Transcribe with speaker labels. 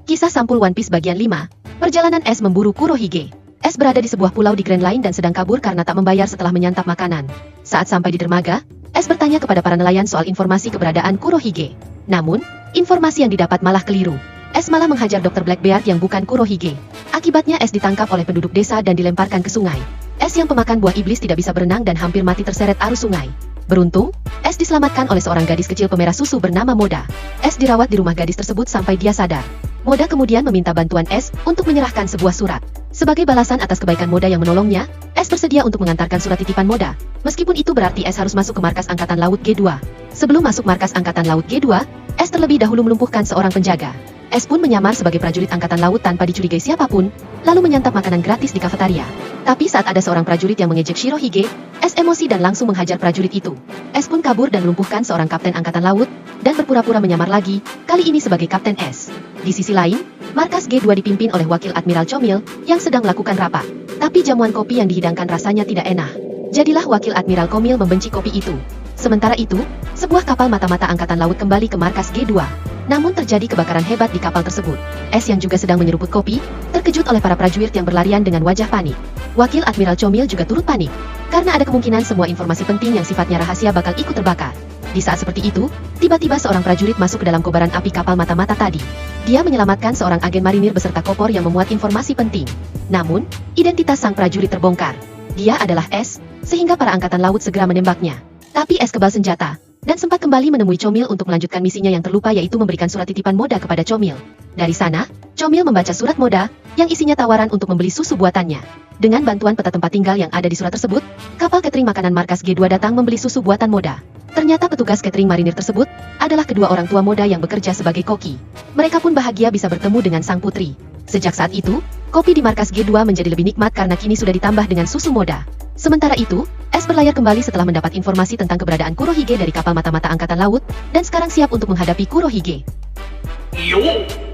Speaker 1: Kisah sampul One Piece bagian 5. Perjalanan S memburu Kurohige. S berada di sebuah pulau di Grand Line dan sedang kabur karena tak membayar setelah menyantap makanan. Saat sampai di dermaga, S bertanya kepada para nelayan soal informasi keberadaan Kurohige. Namun, informasi yang didapat malah keliru. S malah menghajar Dr. Blackbeard yang bukan Kurohige. Akibatnya S ditangkap oleh penduduk desa dan dilemparkan ke sungai. S yang pemakan buah iblis tidak bisa berenang dan hampir mati terseret arus sungai. Beruntung, S diselamatkan oleh seorang gadis kecil pemerah susu bernama Moda. S dirawat di rumah gadis tersebut sampai dia sadar. Moda kemudian meminta bantuan S untuk menyerahkan sebuah surat. Sebagai balasan atas kebaikan Moda yang menolongnya, S bersedia untuk mengantarkan surat titipan Moda. Meskipun itu berarti S harus masuk ke markas Angkatan Laut G2. Sebelum masuk markas Angkatan Laut G2, S terlebih dahulu melumpuhkan seorang penjaga. S pun menyamar sebagai prajurit Angkatan Laut tanpa dicurigai siapapun, lalu menyantap makanan gratis di kafetaria. Tapi saat ada seorang prajurit yang mengejek Shirohige, S emosi dan langsung menghajar prajurit itu. S pun kabur dan melumpuhkan seorang kapten Angkatan Laut, dan berpura-pura menyamar lagi, kali ini sebagai Kapten S. Di sisi lain, markas G2 dipimpin oleh Wakil Admiral Chomil, yang sedang melakukan rapat. Tapi jamuan kopi yang dihidangkan rasanya tidak enak. Jadilah Wakil Admiral Chomil membenci kopi itu. Sementara itu, sebuah kapal mata-mata Angkatan Laut kembali ke markas G2. Namun terjadi kebakaran hebat di kapal tersebut. S yang juga sedang menyeruput kopi, terkejut oleh para prajurit yang berlarian dengan wajah panik. Wakil Admiral Chomil juga turut panik, karena ada kemungkinan semua informasi penting yang sifatnya rahasia bakal ikut terbakar. Di saat seperti itu, tiba-tiba seorang prajurit masuk ke dalam kobaran api kapal mata-mata tadi. Dia menyelamatkan seorang agen marinir beserta kopor yang memuat informasi penting. Namun, identitas sang prajurit terbongkar. Dia adalah S, sehingga para Angkatan Laut segera menembaknya. Tapi S kebal senjata, dan sempat kembali menemui Chomil untuk melanjutkan misinya yang terlupa, yaitu memberikan surat titipan Moda kepada Chomil. Dari sana, Chomil membaca surat Moda, yang isinya tawaran untuk membeli susu buatannya. Dengan bantuan peta tempat tinggal yang ada di surat tersebut, kapal catering makanan markas G2 datang membeli susu buatan Moda. Ternyata petugas catering marinir tersebut adalah kedua orang tua Moda yang bekerja sebagai koki. Mereka pun bahagia bisa bertemu dengan sang putri. Sejak saat itu, kopi di markas G2 menjadi lebih nikmat karena kini sudah ditambah dengan susu Moda. Sementara itu, S berlayar kembali setelah mendapat informasi tentang keberadaan Kurohige dari kapal mata-mata Angkatan Laut, dan sekarang siap untuk menghadapi Kurohige.
Speaker 2: Yo!